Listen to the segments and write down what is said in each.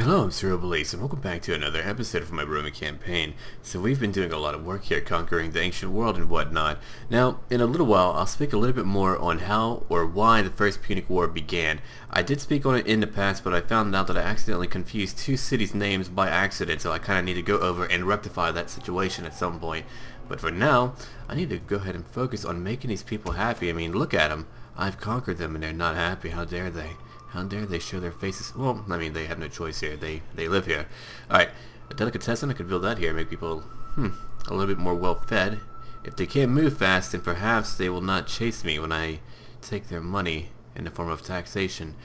Hello, I'm SurrealBeliefs, and welcome back to another episode of my Roman campaign. So we've been doing a lot of work here, conquering the ancient world and whatnot. Now, in a little while, I'll speak a little bit more on how or why the first Punic War began. I did speak on it in the past, but I found out that I accidentally confused two cities' names by accident, so I kind of need to go over and rectify that situation at some point. But for now, I need to go ahead and focus on making these people happy. I mean, look at them. I've conquered them and they're not happy. How dare they? How dare they show their faces? Well, I mean, they have no choice here. They live here. Alright, a delicatessen, I could build that here. Make people, a little bit more well-fed. If they can't move fast, then perhaps they will not chase me when I take their money in the form of taxation.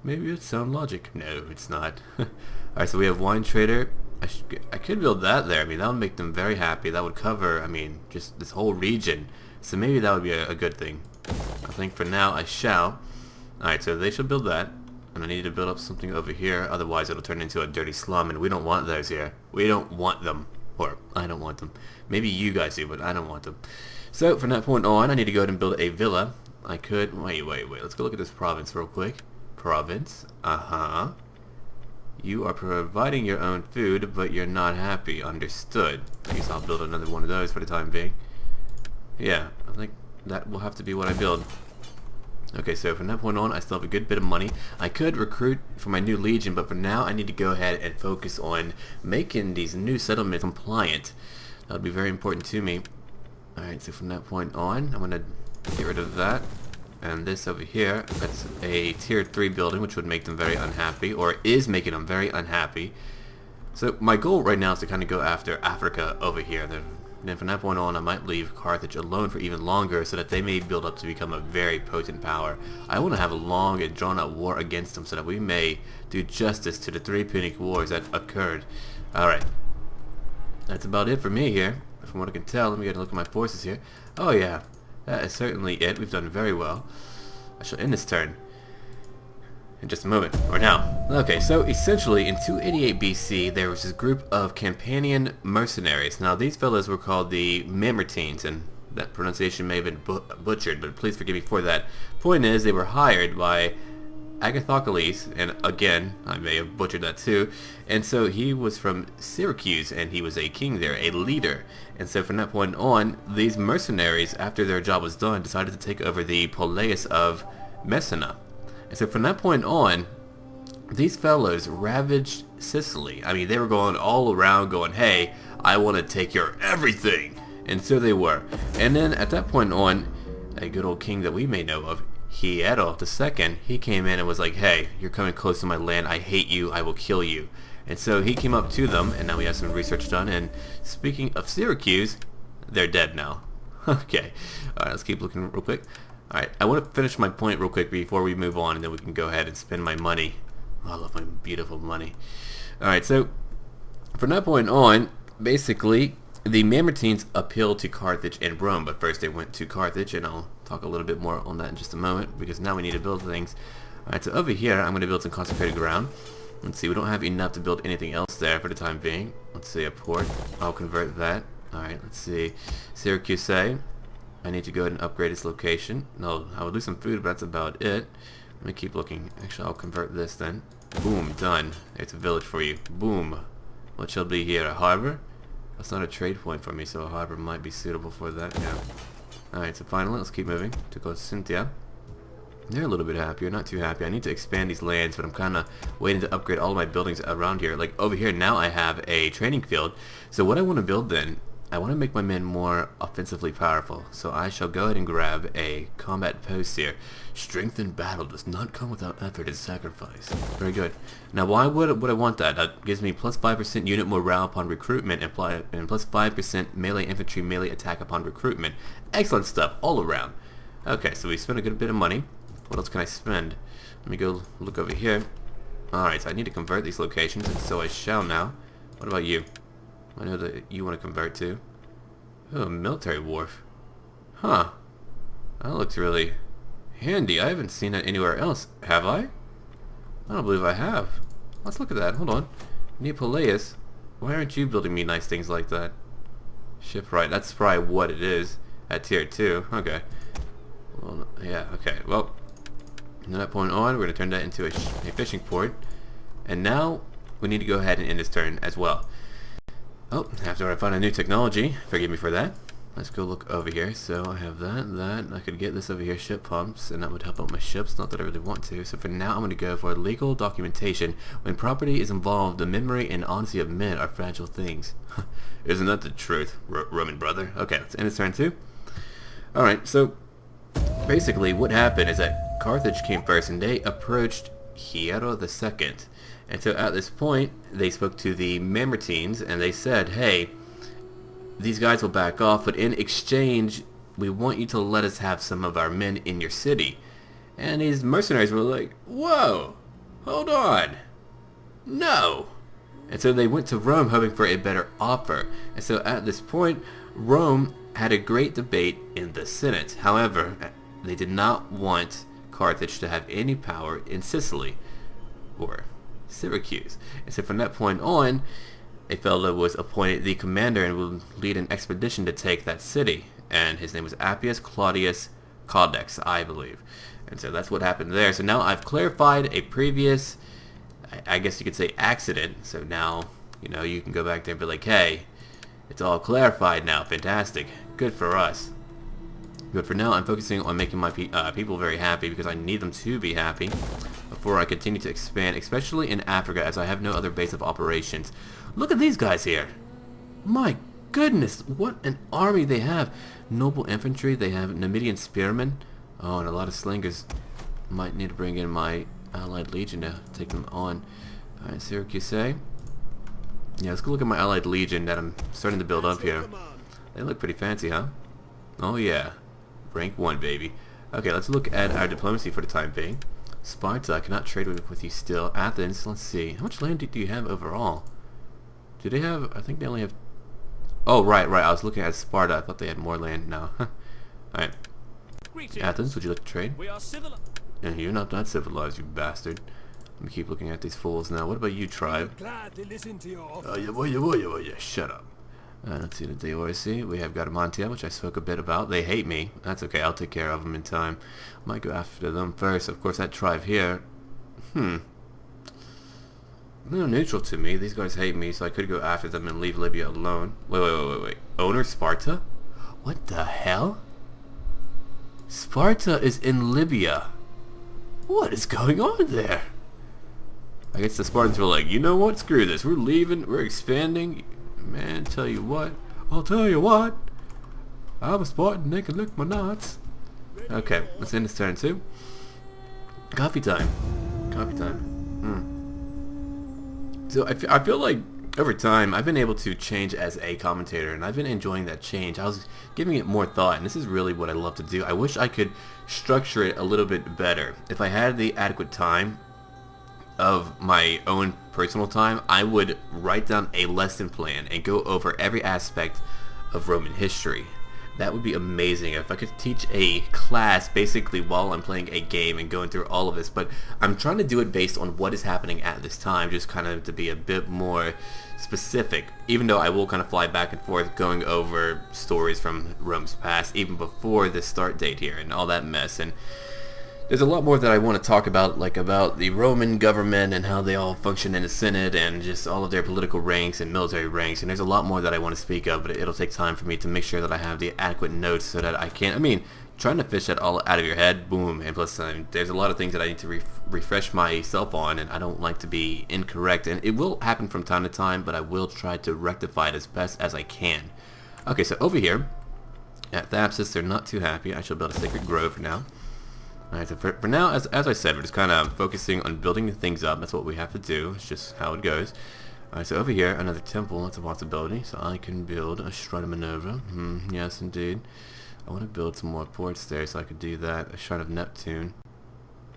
Maybe it's sound logic. No, it's not. Alright, so we have wine trader. I could build that there. I mean, that would make them very happy. That would cover, I mean, just this whole region. So maybe that would be a good thing. I think for now I shall. Alright, so they should build that. And I need to build up something over here. Otherwise it'll turn into a dirty slum. And we don't want those here. We don't want them. Or, I don't want them. Maybe you guys do, but I don't want them. So, from that point on, I need to go ahead and build a villa. I could... Wait. Let's go look at this province real quick. Province. You are providing your own food, but you're not happy. Understood. I guess I'll build another one of those for the time being. Yeah, I think that will have to be what I build. Okay, so from that point on, I still have a good bit of money. I could recruit for my new legion, but for now, I need to go ahead and focus on making these new settlements compliant. That would be very important to me. Alright, so from that point on, I'm going to get rid of that. And this over here, that's a tier 3 building, which would make them very unhappy, or is making them very unhappy. So my goal right now is to kind of go after Africa over here. Then from that point on, I might leave Carthage alone for even longer so that they may build up to become a very potent power. I want to have a long and drawn-out war against them so that we may do justice to the 3 Punic Wars that occurred. Alright. That's about it for me here. From what I can tell, let me get a look at my forces here. Oh yeah, that is certainly it. We've done very well. I shall end this turn in just a moment, or now. Okay, so essentially in 288 BC there was this group of Campanian mercenaries. Now these fellows were called the Mamertines, and that pronunciation may have been butchered, but please forgive me for that. Point is, they were hired by Agathocles, and again, I may have butchered that too, and so he was from Syracuse, and he was a king there, a leader. And so from that point on, these mercenaries, after their job was done, decided to take over the Poleis of Messina. And so from that point on, these fellows ravaged Sicily. I mean, they were going all around going, hey, I want to take your everything. And so they were. And then at that point on, a good old king that we may know of, Hiero II, he came in and was like, hey, you're coming close to my land. I hate you. I will kill you. And so he came up to them, and now we have some research done. And speaking of Syracuse, they're dead now. Okay. All right, let's keep looking real quick. Alright, I want to finish my point real quick before we move on, and then we can go ahead and spend my money. Oh, I love my beautiful money. Alright, so from that point on, basically, the Mamertines appealed to Carthage and Rome, but first they went to Carthage, and I'll talk a little bit more on that in just a moment, because now we need to build things. Alright, so over here, I'm going to build some consecrated ground. Let's see, we don't have enough to build anything else there for the time being. Let's see, a port. I'll convert that. Alright, let's see. Syracuse. I need to go ahead and upgrade its location. No, I will do some food, but that's about it. Let me keep looking. Actually, I'll convert this then. Boom, done. It's a village for you. Boom. What shall be here? A harbor? That's not a trade point for me, so a harbor might be suitable for that. Yeah. Alright, so finally, let's keep moving to Garamantia. They're a little bit happier, not too happy. I need to expand these lands, but I'm kind of waiting to upgrade all of my buildings around here. Like over here now I have a training field. So what I want to build then, I want to make my men more offensively powerful, so I shall go ahead and grab a combat post here. Strength in battle does not come without effort and sacrifice. Very good. Now why would I want that? That gives me plus 5% unit morale upon recruitment and plus 5% melee infantry melee attack upon recruitment. Excellent stuff all around. Okay, so we spent a good bit of money. What else can I spend? Let me go look over here. Alright, so I need to convert these locations, and so I shall now. What about you? I know that you want to convert to. Oh, military wharf. Huh. That looks really handy. I haven't seen that anywhere else. Have I? I don't believe I have. Let's look at that. Hold on. Neapoleus. Why aren't you building me nice things like that? Shipwright. That's probably what it is at tier 2. Okay. Well, yeah, okay. Well, from that point on, we're going to turn that into a fishing port. And now we need to go ahead and end this turn as well. Oh, after I find a new technology, forgive me for that. Let's go look over here. So I have that. I could get this over here, ship pumps, and that would help out my ships. Not that I really want to. So for now, I'm going to go for legal documentation. When property is involved, the memory and honesty of men are fragile things. Isn't that the truth, Roman brother? Okay, let's end this turn too. Alright, so basically what happened is that Carthage came first, and they approached Hiero II. And so at this point, they spoke to the Mamertines, and they said, hey, these guys will back off, but in exchange, we want you to let us have some of our men in your city. And these mercenaries were like, whoa, hold on, no. And so they went to Rome hoping for a better offer. And so at this point, Rome had a great debate in the Senate. However, they did not want Carthage to have any power in Sicily, or Syracuse. And so from that point on, a fellow was appointed the commander and would lead an expedition to take that city. And his name was Appius Claudius Caudex, I believe. And so that's what happened there. So now I've clarified a previous, I guess you could say, accident. So now, you know, you can go back there and be like, hey, it's all clarified now. Fantastic. Good for us. But for now, I'm focusing on making my people very happy, because I need them to be happy before I continue to expand, especially in Africa, as I have no other base of operations. Look at these guys here. My goodness, what an army they have. Noble infantry, they have Numidian spearmen. Oh, and a lot of slingers. Might need to bring in my allied legion to take them on. Alright, Syracuse. Yeah, let's go look at my allied legion that I'm starting to build up here. They look pretty fancy, huh? Oh yeah. Rank 1, baby. Okay, let's look at our diplomacy for the time being. Sparta, I cannot trade with you still. Athens, let's see. How much land do you have overall? Do they have... I think they only have... Oh, right. I was looking at Sparta. I thought they had more land now. Alright. Athens, would you like to trade? We are civilized. And you're not that civilized, you bastard. Let me keep looking at these fools now. What about you, tribe? Glad to listen to your offer. Oh, yeah, shut up. Let's see the Deorsi. We have Garamantia, which I spoke a bit about. They hate me. That's okay. I'll take care of them in time. Might go after them first. Of course, that tribe here. They're neutral to me. These guys hate me, so I could go after them and leave Libya alone. Wait. Owner Sparta? What the hell? Sparta is in Libya. What is going on there? I guess the Spartans were like, you know what? Screw this. We're leaving. We're expanding. Man, tell you what. I'll tell you what. I'm a Spartan. They can lick my nuts. Okay, let's end this turn too. Coffee time. So I feel like over time I've been able to change as a commentator, and I've been enjoying that change. I was giving it more thought, and this is really what I love to do. I wish I could structure it a little bit better. If I had the adequate time of my own personal time, I would write down a lesson plan and go over every aspect of Roman history. That would be amazing if I could teach a class basically while I'm playing a game and going through all of this, but I'm trying to do it based on what is happening at this time, just kind of to be a bit more specific, even though I will kind of fly back and forth going over stories from Rome's past even before the start date here and all that mess. And there's a lot more that I want to talk about, like about the Roman government and how they all function in the Senate and just all of their political ranks and military ranks. And there's a lot more that I want to speak of, but it'll take time for me to make sure that I have the adequate notes so that I can, trying to fish that all out of your head, boom. And plus, there's a lot of things that I need to refresh myself on, and I don't like to be incorrect. And it will happen from time to time, but I will try to rectify it as best as I can. Okay, so over here at Thapsus, they're not too happy. I shall build a sacred grove now. Alright, so for now, as I said, we're just kind of focusing on building things up. That's what we have to do. It's just how it goes. Alright, so over here, another temple. That's a possibility. So I can build a Shrine of Minerva. Yes, indeed. I want to build some more ports there, so I could do that. A Shrine of Neptune.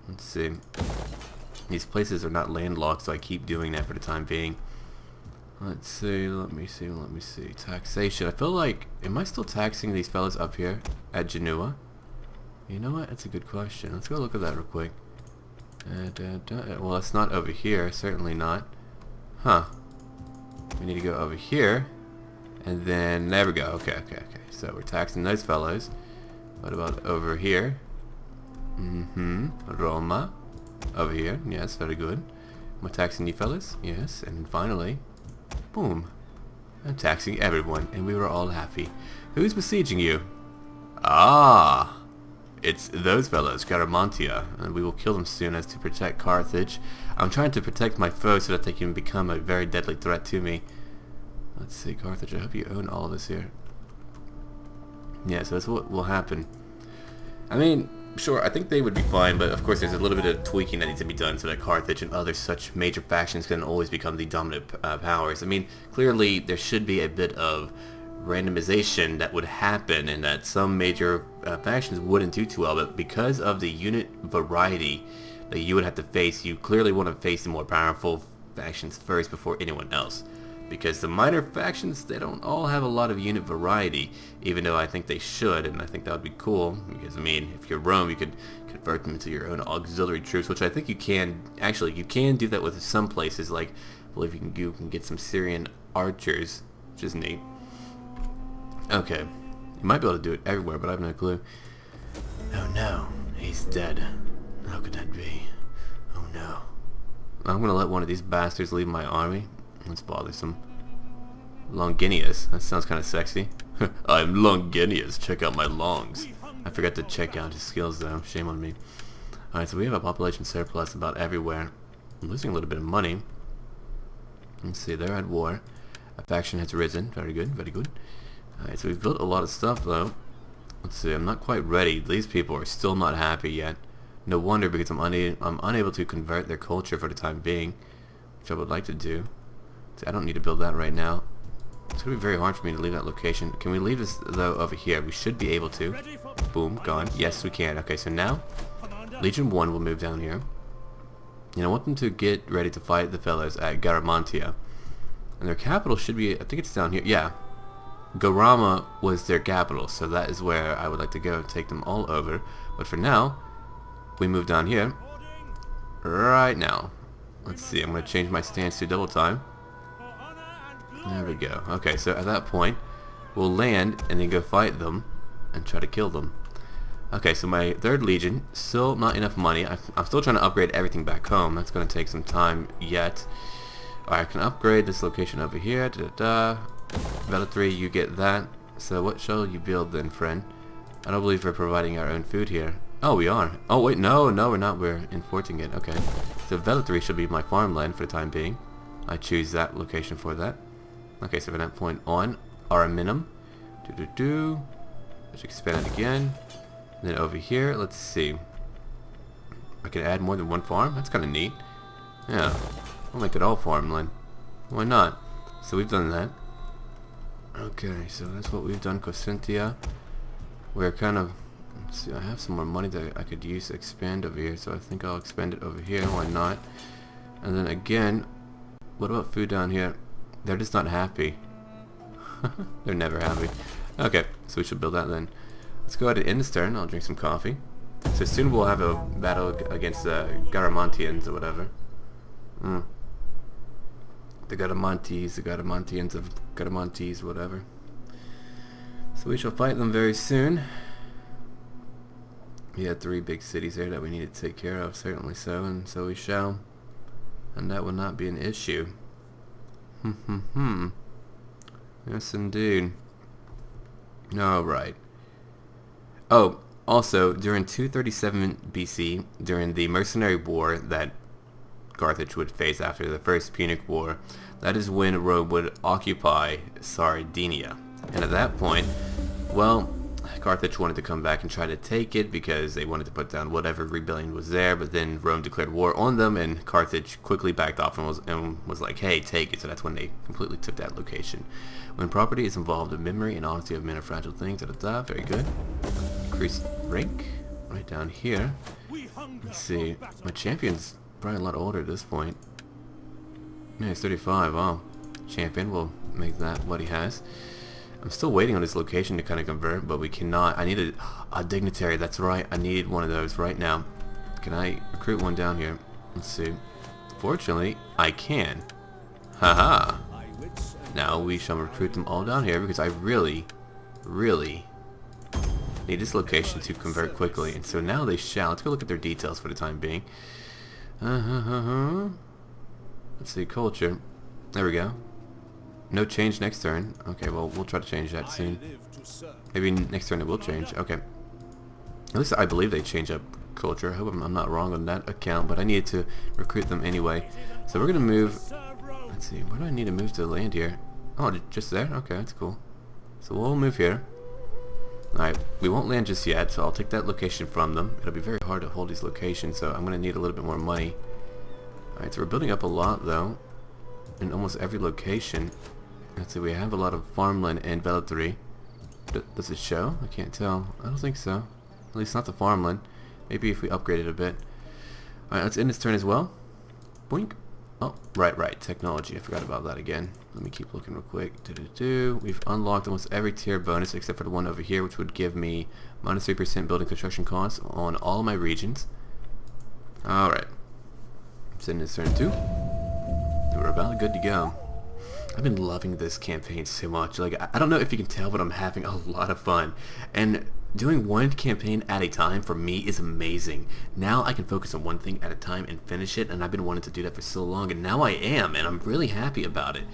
Let's see. These places are not landlocked, so I keep doing that for the time being. Let's see, let me see. Taxation. I feel like, am I still taxing these fellas up here at Genoa? You know what? That's a good question. Let's go look at that real quick. Well, it's not over here. Certainly not. Huh. We need to go over here. And then, there we go. Okay. So we're taxing those fellows. What about over here? Roma. Over here. Yes, very good. I'm taxing you fellas. Yes, and finally, boom. I'm taxing everyone, and we were all happy. Who's besieging you? Ah! It's those fellows, Garamantia, and we will kill them soon as to protect Carthage. I'm trying to protect my foes so that they can become a very deadly threat to me. Let's see, Carthage, I hope you own all of this here. Yeah, so that's what will happen. I mean, sure, I think they would be fine, but of course there's a little bit of tweaking that needs to be done so that Carthage and other such major factions can always become the dominant powers. I mean, clearly there should be a bit of randomization that would happen and that some major factions wouldn't do too well, but because of the unit variety that you would have to face, you clearly want to face the more powerful factions first before anyone else. Because the minor factions, they don't all have a lot of unit variety, even though I think they should, and I think that would be cool. Because, I mean, if you're Rome, you could convert them into your own auxiliary troops, which I think you can. Actually, you can do that with some places, like, I believe you can get some Syrian archers, which is neat. Okay, you might be able to do it everywhere, but I have no clue. Oh no, he's dead. How could that be? Oh no. I'm gonna let one of these bastards leave my army. That's bothersome. Longinius. That sounds kind of sexy. I'm Longinius. Check out my longs. I forgot to check out his skills though. Shame on me. Alright, so we have a population surplus about everywhere. I'm losing a little bit of money. Let's see, they're at war. A faction has risen. Very good, very good. Alright, so we've built a lot of stuff though. Let's see, I'm not quite ready. These people are still not happy yet. No wonder, because I'm unable to convert their culture for the time being, which I would like to do. I don't need to build that right now. It's going to be very hard for me to leave that location. Can we leave this, though, over here? We should be able to. Boom, gone. Yes, we can. Okay, so now, Legion 1 will move down here. And I want them to get ready to fight the fellows at Garamantia. And their capital should be, I think it's down here. Yeah. Garama was their capital, so that is where I would like to go and take them all over. But for now, we move down here. Right now. Let's see, I'm going to change my stance to double time. There we go. Okay, so at that point, we'll land and then go fight them and try to kill them. Okay, so my 3rd Legion, still not enough money. I'm still trying to upgrade everything back home. That's going to take some time yet. Alright, I can upgrade this location over here. Vela 3, you get that. So what shall you build then, friend? I don't believe we're providing our own food here. Oh, we are. Oh, wait, no, we're not. We're importing it. Okay. So Vela 3 should be my farmland for the time being. I choose that location for that. Okay, so from that point on, Araminum. Let's expand it again. And then over here, let's see. I can add more than one farm? That's kind of neat. Yeah, I'll make it all farmland. Why not? So we've done that. Okay, so that's what we've done. Cosentia. We're kind of... Let's see, I have some more money that I could use to expand over here, so I think I'll expand it over here. Why not? And then again, what about food down here? They're just not happy. They're never happy. Okay, so we should build that then. Let's go ahead and end this turn. I'll drink some coffee. So soon we'll have a battle against the Garamantians or whatever. The Garamantians of Garamantes, whatever. So we shall fight them very soon. We had 3 big cities there that we need to take care of, certainly so, and so we shall. And that will not be an issue. Yes, indeed. Alright. Oh, also, during 237 BC, during the mercenary war that Carthage would face after the First Punic War, that is when Rome would occupy Sardinia. And at that point, well, Carthage wanted to come back and try to take it because they wanted to put down whatever rebellion was there, but then Rome declared war on them, and Carthage quickly backed off and was like, hey, take it. So that's when they completely took that location. When property is involved, the memory and honesty of men are fragile things. Very good. Increased rank right down here. Let's see. My champion's probably a lot older at this point. Yeah, he's 35. Wow. Champion will make that what he has. I'm still waiting on this location to kind of convert, but we cannot. I need a dignitary. That's right. I need one of those right now. Can I recruit one down here? Let's see. Fortunately, I can. Haha. Now we shall recruit them all down here because I really need this location to convert quickly. And so now they shall. Let's go look at their details for the time being. Let's see, culture. There we go. No change next turn. Okay, well, we'll try to change that soon. Maybe next turn it will change. Okay. At least I believe they change up culture. I hope I'm not wrong on that account, but I needed to recruit them anyway. So we're going to move... Let's see, where do I need to move to land here? Oh, just there? Okay, that's cool. So we'll move here. Alright, we won't land just yet, so I'll take that location from them. It'll be very hard to hold these locations, so I'm going to need a little bit more money. Alright, so we're building up a lot, though, in almost every location. Let's see, we have a lot of farmland and velatory. Does it show? I can't tell. I don't think so. At least not the farmland. Maybe if we upgrade it a bit. Alright, let's end this turn as well. Boink. Oh, right. Technology. I forgot about that again. Let me keep looking real quick. We've unlocked almost every tier bonus except for the one over here, which would give me minus 3% building construction costs on all my regions. Alright. Let's end this turn too. We're about good to go. I've been loving this campaign so much. Like, I don't know if you can tell, but I'm having a lot of fun. And doing one campaign at a time for me is amazing. Now I can focus on one thing at a time and finish it, and I've been wanting to do that for so long, and now I am, and I'm really happy about it.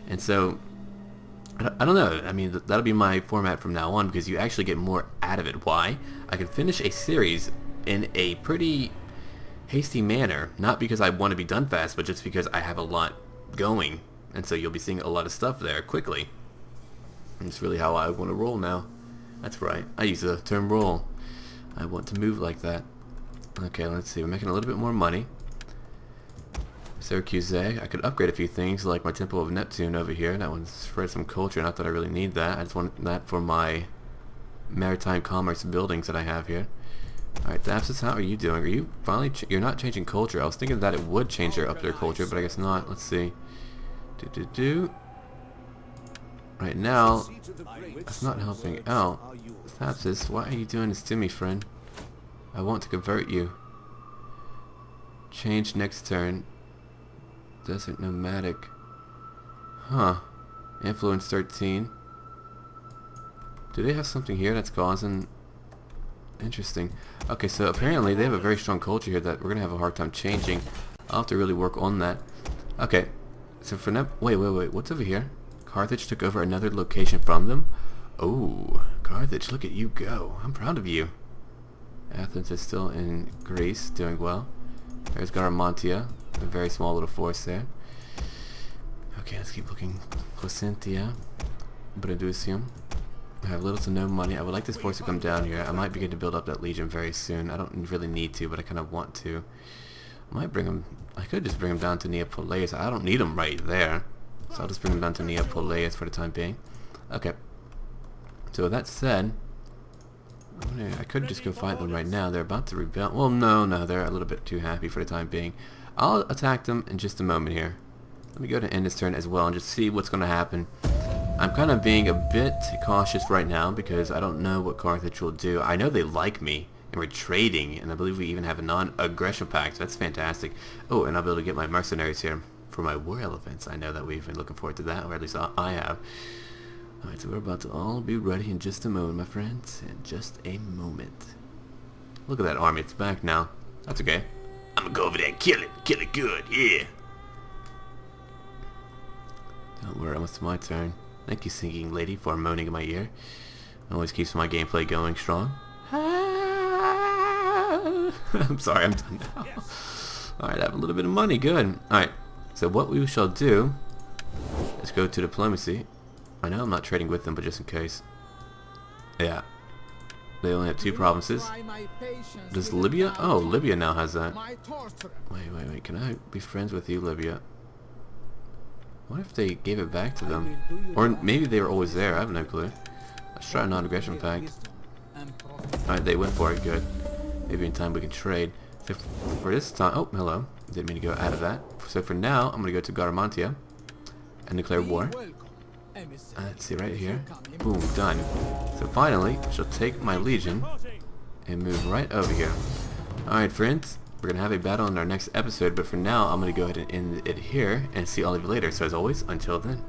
And so, I don't know. I mean, that'll be my format from now on, because you actually get more out of it. Why? I can finish a series in a pretty hasty manner, not because I want to be done fast, but just because I have a lot going. And so you'll be seeing a lot of stuff there quickly. And it's really how I want to roll now. That's right. I use the term roll. I want to move like that. Okay, let's see. We're making a little bit more money. Syracuse. I could upgrade a few things like my Temple of Neptune over here. That one spreads some culture. Not that I really need that. I just want that for my maritime commerce buildings that I have here. Alright, Thapsus, how are you doing? Are you finally... You're not changing culture. I was thinking that it would change up their culture, but I guess not. Let's see. Right now, that's not helping out. Thapsus, why are you doing this to me, friend? I want to convert you. Change next turn. Desert nomadic. Huh. Influence 13. Do they have something here that's causing... Interesting. Okay, so apparently they have a very strong culture here that we're going to have a hard time changing. I'll have to really work on that. Okay. So for now, wait, what's over here? Carthage took over another location from them? Oh, Carthage, look at you go. I'm proud of you. Athens is still in Greece, doing well. There's Garamantia, a very small little force there. Okay, let's keep looking. Placentia, Brundusium. I have little to no money. I would like this force to come down here. I might begin to build up that legion very soon. I don't really need to, but I kind of want to. I might bring him... I could just bring him down to Neapolis. I don't need him right there. So I'll just bring him down to Neapolis for the time being. Okay. So with that said, I could just go fight them right now. They're about to rebel. Well, no, they're a little bit too happy for the time being. I'll attack them in just a moment here. Let me go to end this turn as well and just see what's going to happen. I'm kind of being a bit cautious right now because I don't know what Carthage will do. I know they like me. And we're trading, and I believe we even have a non-aggression pact. So that's fantastic. Oh, and I'll be able to get my mercenaries here for my war elephants. I know that we've been looking forward to that, or at least I have. Alright, so we're about to all be ready in just a moment, my friends. In just a moment. Look at that army. It's back now. That's okay. I'm gonna go over there and kill it good, yeah. Don't worry, almost my turn. Thank you, singing lady, for moaning in my ear. It always keeps my gameplay going strong. I'm sorry, I'm done now. Alright, I have a little bit of money, good. Alright, so what we shall do is go to diplomacy. I know I'm not trading with them, but just in case. Yeah. They only have 2 provinces. Does Libya? Oh, Libya now has that. Wait, can I be friends with you, Libya? What if they gave it back to them? Or maybe they were always there, I have no clue. Let's try a non-aggression pact. Alright, they went for it, good. Maybe in time we can trade. So for this time, oh, hello. Didn't mean to go out of that. So for now, I'm going to go to Garamantia and declare war. Let's see, right here. Boom, done. So finally, I shall take my legion and move right over here. Alright, friends. We're going to have a battle in our next episode, but for now, I'm going to go ahead and end it here and see all of you later. So as always, until then.